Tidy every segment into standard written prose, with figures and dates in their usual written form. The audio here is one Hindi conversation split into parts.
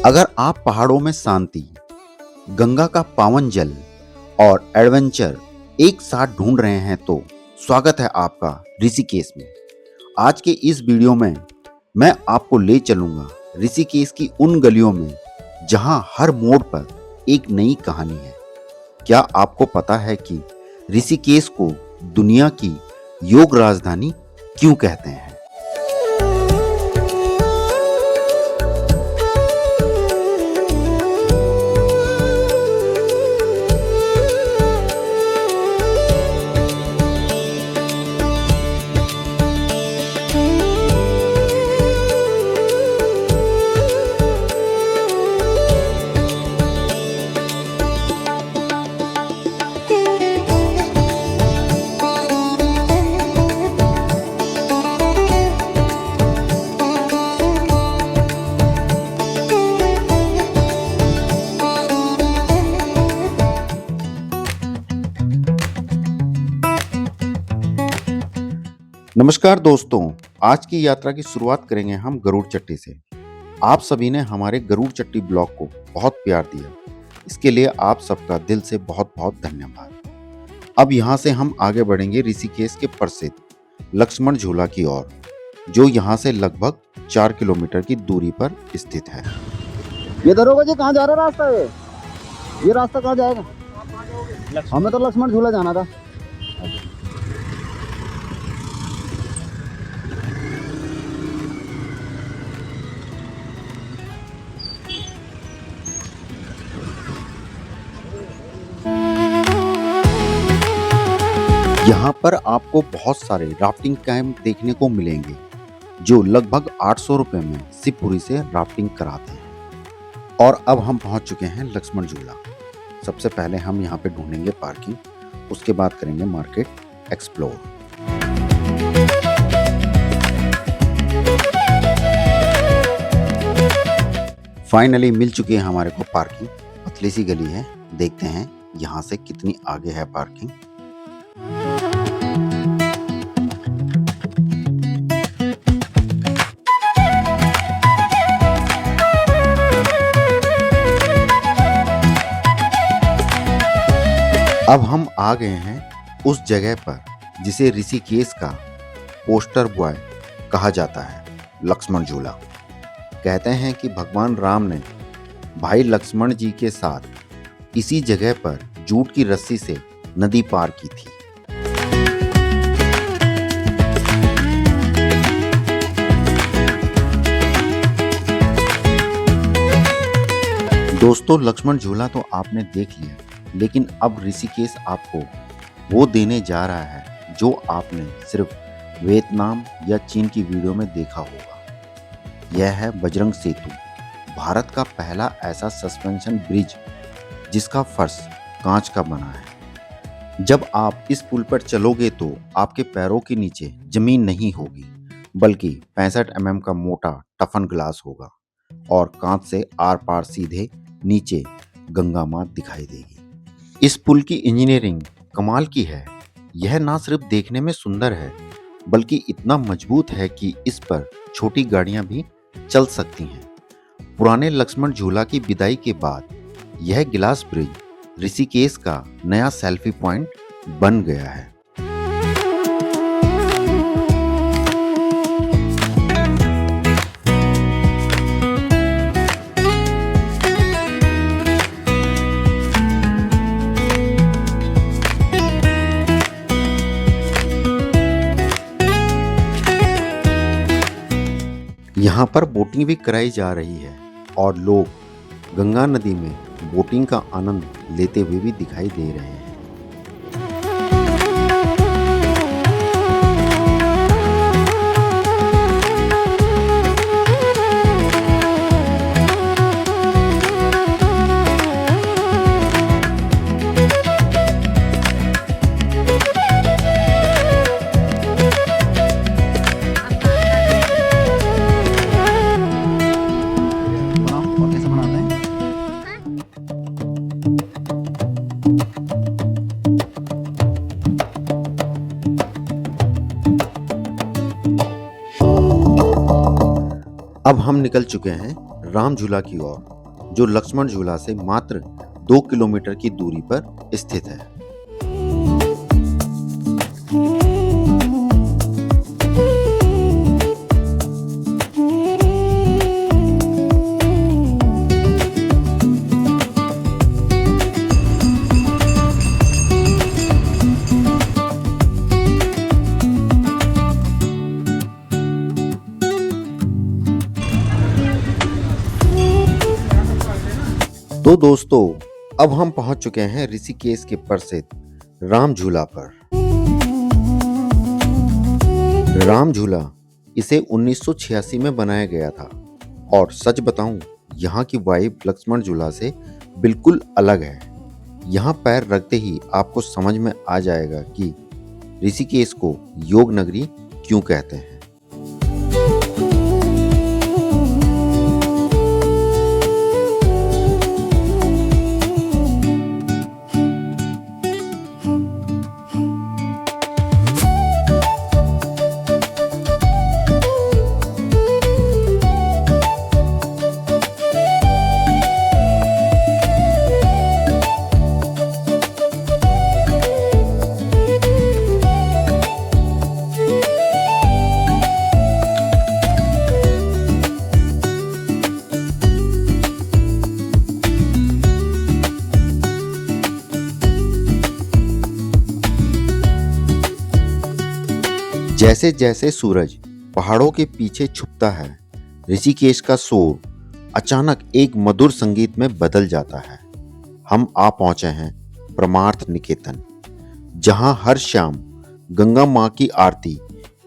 अगर आप पहाड़ों में शांति, गंगा का पावन जल और एडवेंचर एक साथ ढूंढ रहे हैं तो स्वागत है आपका ऋषिकेश में। आज के इस वीडियो में मैं आपको ले चलूंगा ऋषिकेश की उन गलियों में जहां हर मोड़ पर एक नई कहानी है। क्या आपको पता है कि ऋषिकेश को दुनिया की योग राजधानी क्यों कहते हैं? नमस्कार दोस्तों, आज की यात्रा की शुरुआत करेंगे हम गरुड़ चट्टी से। आप सभी ने हमारे गरुड़ चट्टी ब्लॉग को बहुत प्यार दिया, इसके लिए आप सबका दिल से बहुत बहुत धन्यवाद। अब यहाँ से हम आगे बढ़ेंगे ऋषिकेश के प्रसिद्ध लक्ष्मण झूला की ओर, जो यहाँ से लगभग 4 किलोमीटर की दूरी पर स्थित है। ये दरोगा जी कहाँ जा रहा रास्ता है? ये रास्ता कहाँ जाएगा? हमें तो लक्ष्मण झूला जाना था। यहाँ पर आपको बहुत सारे राफ्टिंग कैंप देखने को मिलेंगे, जो लगभग 800 रुपये में शिवपुरी से राफ्टिंग कराते हैं। और अब हम पहुँच चुके हैं लक्ष्मण झूला। सबसे पहले हम यहाँ पे ढूंढेंगे पार्किंग, उसके बाद करेंगे मार्केट एक्सप्लोर। फाइनली मिल चुकी है हमारे को पार्किंग। पतली सी गली है, देखते हैं यहाँ से कितनी आगे है पार्किंग। अब हम आ गए हैं उस जगह पर जिसे ऋषिकेश का पोस्टर बॉय कहा जाता है, लक्ष्मण झूला। कहते हैं कि भगवान राम ने भाई लक्ष्मण जी के साथ इसी जगह पर जूट की रस्सी से नदी पार की थी। दोस्तों, लक्ष्मण झूला तो आपने देख लिया, लेकिन अब ऋषिकेश आपको वो देने जा रहा है जो आपने सिर्फ वियतनाम या चीन की वीडियो में देखा होगा। यह है बजरंग सेतु, भारत का पहला ऐसा सस्पेंशन ब्रिज जिसका फर्श कांच का बना है। जब आप इस पुल पर चलोगे तो आपके पैरों के नीचे जमीन नहीं होगी, बल्कि 65 mm का मोटा टफन ग्लास होगा और कांच से आर पार सीधे नीचे गंगा माँ दिखाई देगी। इस पुल की इंजीनियरिंग कमाल की है। यह ना सिर्फ देखने में सुंदर है, बल्कि इतना मजबूत है कि इस पर छोटी गाड़ियां भी चल सकती हैं। पुराने लक्ष्मण झूला की विदाई के बाद यह गिलास ब्रिज ऋषिकेश का नया सेल्फी पॉइंट बन गया है। यहाँ पर बोटिंग भी कराई जा रही है और लोग गंगा नदी में बोटिंग का आनंद लेते हुए भी दिखाई दे रहे हैं। अब हम निकल चुके हैं राम झूला की ओर, जो लक्ष्मण झूला से मात्र 2 किलोमीटर की दूरी पर स्थित है। तो दोस्तों, अब हम पहुंच चुके हैं ऋषिकेश के प्रसिद्ध राम झूला पर। राम झूला इसे 1986 में बनाया गया था और सच बताऊं, यहाँ की वाइब लक्ष्मण झूला से बिल्कुल अलग है। यहाँ पैर रखते ही आपको समझ में आ जाएगा कि ऋषिकेश को योग नगरी क्यों कहते हैं। जैसे जैसे सूरज पहाड़ों के पीछे छुपता है, ऋषिकेश का शोर अचानक एक मधुर संगीत में बदल जाता है। हम आ पहुंचे हैं परमार्थ निकेतन, जहां हर शाम गंगा मां की आरती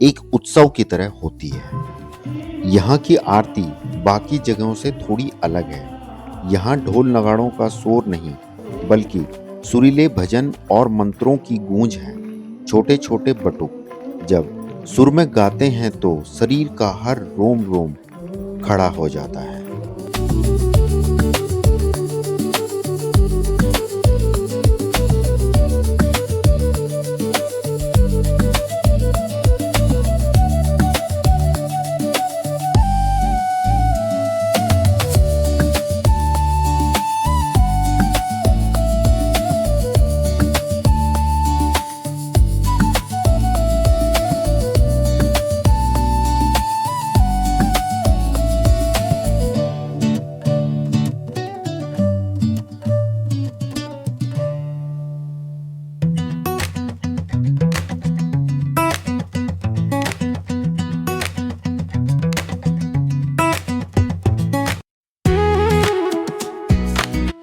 एक उत्सव की तरह होती है। यहाँ की आरती बाकी जगहों से थोड़ी अलग है। यहाँ ढोल नगाड़ों का शोर नहीं, बल्कि सुरीले भजन और मंत्रों की गूंज है। छोटे छोटे बटुक जब सुर में गाते हैं तो शरीर का हर रोम रोम खड़ा हो जाता है।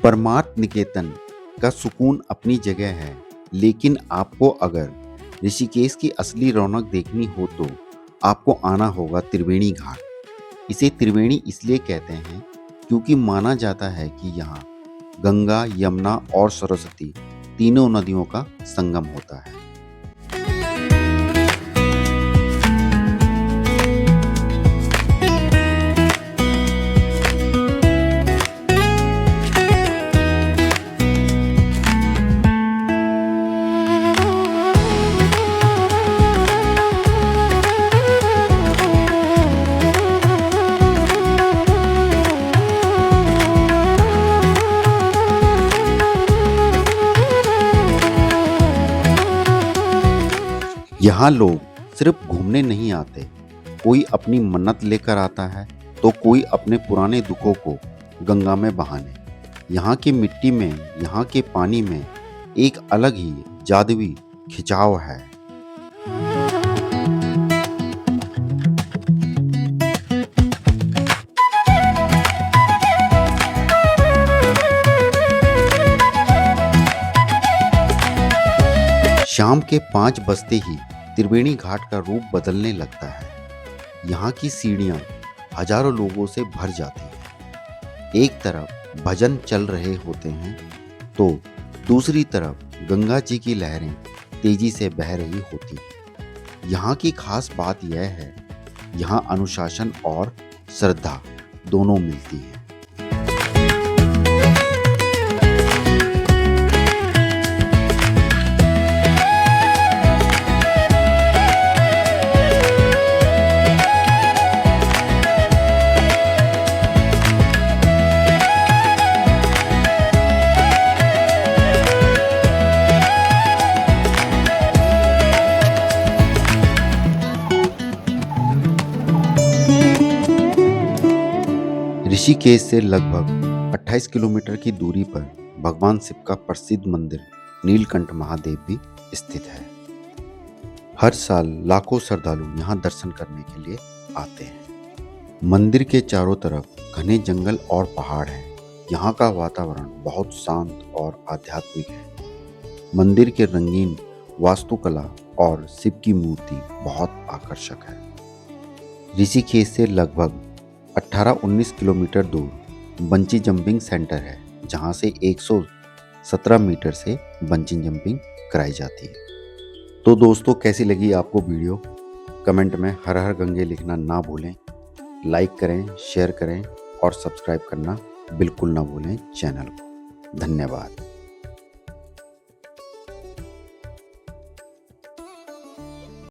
परमार्थ निकेतन का सुकून अपनी जगह है, लेकिन आपको अगर ऋषिकेश की असली रौनक देखनी हो तो आपको आना होगा त्रिवेणी घाट। इसे त्रिवेणी इसलिए कहते हैं क्योंकि माना जाता है कि यहाँ गंगा, यमुना और सरस्वती तीनों नदियों का संगम होता है। यहाँ लोग सिर्फ घूमने नहीं आते, कोई अपनी मन्नत लेकर आता है तो कोई अपने पुराने दुखों को गंगा में बहाने। यहाँ की मिट्टी में, यहाँ के पानी में एक अलग ही जादुई खिंचाव है। शाम के 5 बजते ही त्रिवेणी घाट का रूप बदलने लगता है। यहाँ की सीढ़ियाँ हजारों लोगों से भर जाती हैं। एक तरफ भजन चल रहे होते हैं तो दूसरी तरफ गंगा जी की लहरें तेजी से बह रही होती हैं। यहाँ की खास बात यह है, यहाँ अनुशासन और श्रद्धा दोनों मिलती है। ऋषिकेश से लगभग 28 किलोमीटर की दूरी पर भगवान शिव का प्रसिद्ध मंदिर नीलकंठ महादेव भी स्थित है। हर साल लाखों श्रद्धालु यहाँ दर्शन करने के लिए आते हैं। मंदिर के चारों तरफ घने जंगल और पहाड़ हैं। यहाँ का वातावरण बहुत शांत और आध्यात्मिक है। मंदिर के रंगीन वास्तुकला और शिव की मूर्ति बहुत आकर्षक है। ऋषिकेश से लगभग 18-19 किलोमीटर दूर बंची जंपिंग सेंटर है, जहां से 117 मीटर से बंची जंपिंग कराई जाती है। तो दोस्तों, कैसी लगी आपको वीडियो? कमेंट में हर हर गंगे लिखना ना भूलें। लाइक करें, शेयर करें और सब्सक्राइब करना बिल्कुल ना भूलें चैनल को। धन्यवाद।